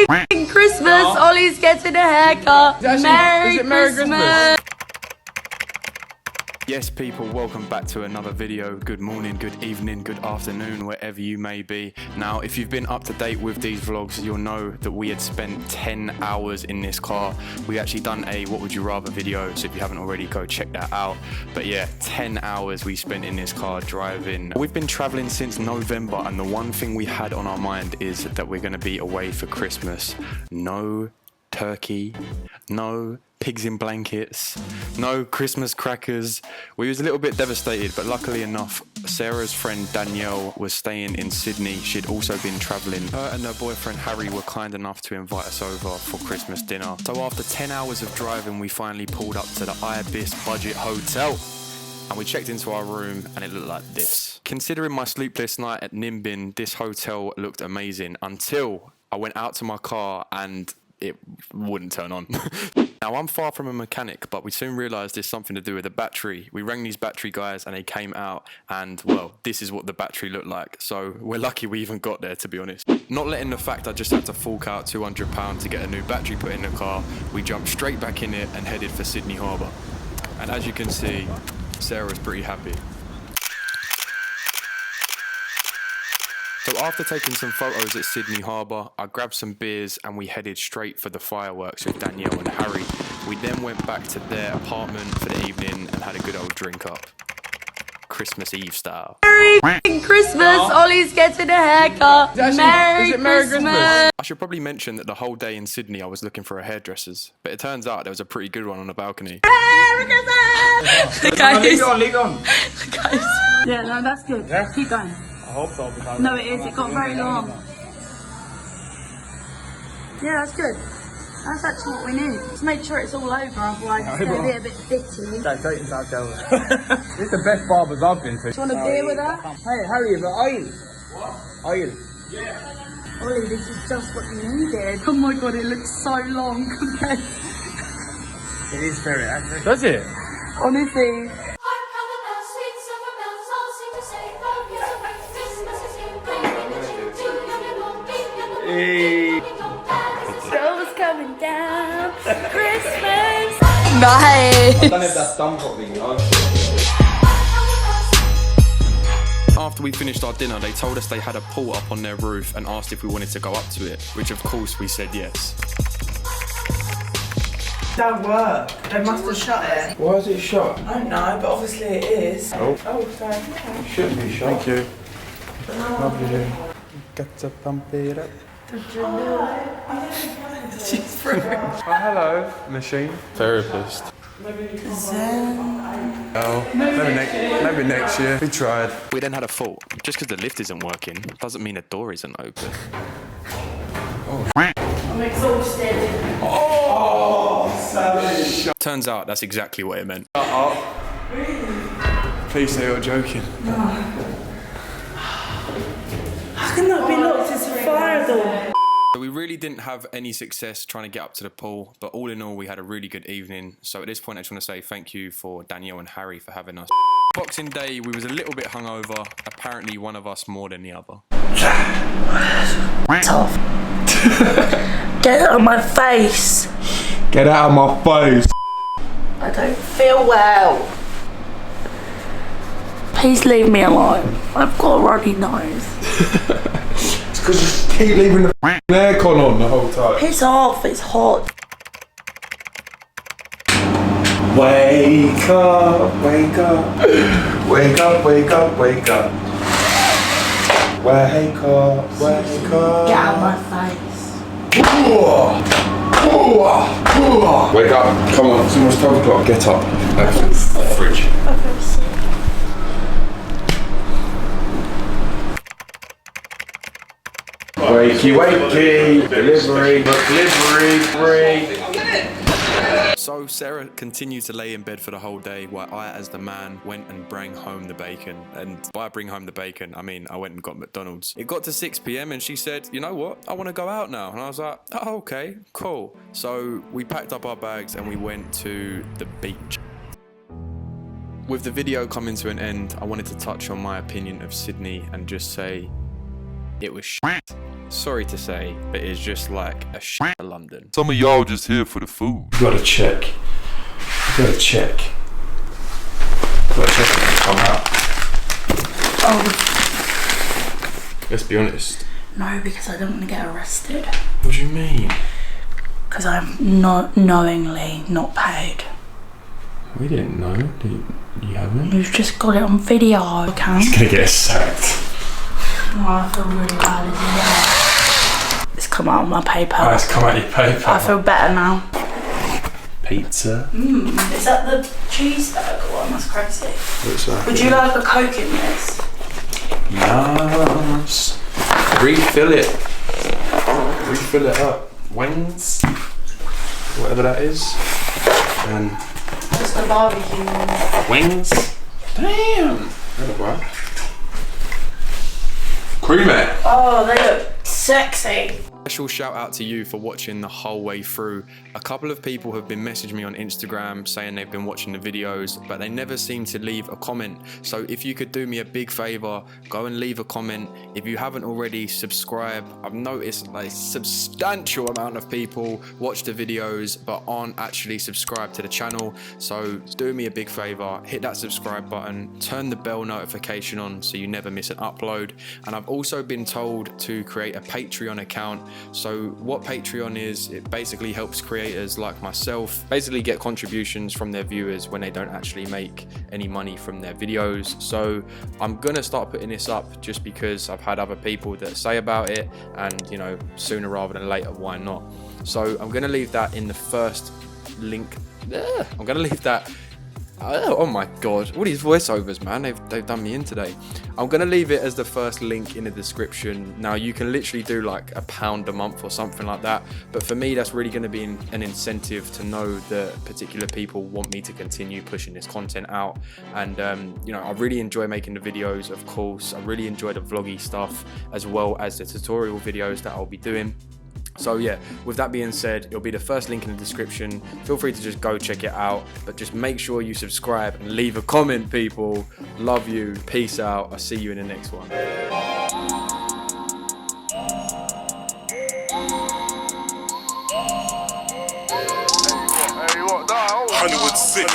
Merry Christmas! Ollie's getting a haircut. Merry Christmas! Yes, people, welcome back to another video. Good morning, good evening, good afternoon, wherever you may be. Now, if you've been up to date with these vlogs, you'll know that we had spent 10 hours in this car. We actually done a what would you rather video, so if you haven't already, go check that out. But yeah, 10 hours we spent in this car driving. We've been traveling since November, and the one thing we had on our mind is that we're going to be away for Christmas. No turkey, no pigs in blankets, no Christmas crackers. We was a little bit devastated, but luckily enough, Sarah's friend Danielle was staying in Sydney. She'd also been travelling. Her and her boyfriend Harry were kind enough to invite us over for Christmas dinner. So after 10 hours of driving, we finally pulled up to the Ibis Budget Hotel. And we checked into our room and it looked like this. Considering my sleepless night at Nimbin, this hotel looked amazing until I went out to my car and it wouldn't turn on. Now, I'm far from a mechanic, but we soon realised it's something to do with the battery. We rang these battery guys and they came out and, well, this is what the battery looked like. So we're lucky we even got there, to be honest. Not letting the fact I just had to fork out £200 to get a new battery put in the car, we jumped straight back in it and headed for Sydney Harbour. And as you can see, Sarah's pretty happy. So after taking some photos at Sydney Harbour, I grabbed some beers and we headed straight for the fireworks with Danielle and Harry. We then went back to their apartment for the evening and had a good old drink up. Christmas Eve style. Merry Christmas! Ollie's getting a haircut. Merry Christmas! I should probably mention that the whole day in Sydney I was looking for a hairdresser's, but it turns out there was a pretty good one on the balcony. Merry Christmas! The guys. Lead on. The guys. Yeah, no, that's good. Yeah? Keep going. I hope so. Because No, it is. It got very long. Yeah, that's good. That's actually what we need. Just make sure it's all over, otherwise it's going to be a bit bitty. That's right in South Carolina. This is the best barbers I've been to. Do you want a beer with her? Hey, Harry, is it oil? What? Oil. Yeah. Ollie, this is just what you needed. Oh my god, it looks so long. It is very accurate. Does it? Honestly. Hey. Snow's coming down. Christmas. Bye! I don't know if that's done properly, you know. After we finished our dinner, they told us they had a pool up on their roof and asked if we wanted to go up to it, which of course we said yes. Don't work. They must have shut it. Why is it shut? I don't know, but obviously it is. Oh. Oh, sorry. It shouldn't be shut. Thank you. Lovely. Got to pump it up. She's through. Oh, hello, machine. Therapist. Oh, maybe next year. We tried. We then had a thought. Just because the lift isn't working doesn't mean the door isn't open. I'm exhausted. Oh, savage. Turns out that's exactly what it meant. Please say you're joking. How can that be locked? It's a fire door. So we really didn't have any success trying to get up to the pool, but all in all, we had a really good evening. So at this point, I just want to say thank you for Danielle and Harry for having us. Boxing Day, we was a little bit hungover. Apparently, one of us more than the other. Tough. Get out of my face. Get out of my face. I don't feel well. Please leave me alone. I've got a runny nose. It's because you keep leaving the aircon on the whole time. Piss off, it's hot. Wake up, wake up. Wake up, wake up, wake up. Wake up, wake up. Get out of my face. Wake up, come on, it's almost 12 o'clock. Get up. Fridge. Okay, so Wakey, wakey, delivery, free. So Sarah continued to lay in bed for the whole day while I, as the man, went and bring home the bacon. And by bring home the bacon, I mean I went and got McDonald's. It got to 6 p.m. and she said, you know what, I want to go out now. And I was like, oh, okay, cool. So we packed up our bags and we went to the beach. With the video coming to an end, I wanted to touch on my opinion of Sydney and just say it was shit. sorry to say, but it's just like a shit of London. Some of y'all just here for the food. You gotta check. You gotta check. You gotta check if it come out. Oh, Let's be honest. no, because I don't want to get arrested. What do you mean? Because I'm not knowingly not paid. We didn't know. You haven't? You've just got it on video, okay? He's gonna get us sacked. Oh, I feel really bad as well. It's come out of my paper. Oh, it's come out your paper. I feel better now. Pizza. Is that the cheeseburger one? That's crazy. What's that? Would you like a Coke in this? Yes. Refill it. Refill it up. Wings. Whatever that is. And Just the barbecue one. wings. Damn. That'll work. Creamy. Oh, they look sexy. Special shout out to you for watching the whole way through. A couple of people have been messaging me on Instagram saying they've been watching the videos, but they never seem to leave a comment. So if you could do me a big favor, go and leave a comment. If you haven't already, subscribe. I've noticed a substantial amount of people watch the videos but aren't actually subscribed to the channel. So do me a big favor, hit that subscribe button, turn the bell notification on so you never miss an upload. And I've also been told to create a Patreon account. So what Patreon is, it basically helps creators like myself basically get contributions from their viewers when they don't actually make any money from their videos. So I'm gonna start putting this up just because I've had other people that say about it, and you know, sooner rather than later, why not? So I'm gonna leave that in the first link. I'm gonna leave that. Oh my god, all these voiceovers, man, they've done me in today. I'm gonna leave it as the first link in the description. Now you can literally do like £1 a month or something like that, but for me that's really going to be an incentive to know that particular people want me to continue pushing this content out. And you know, I really enjoy making the videos, of course. I really enjoy the vloggy stuff as well as the tutorial videos that I'll be doing. So yeah, with that being said, it'll be the first link in the description. Feel free to just go check it out, but just make sure you subscribe and leave a comment, people. Love you, peace out, I'll see you in the next one. Hollywood 6.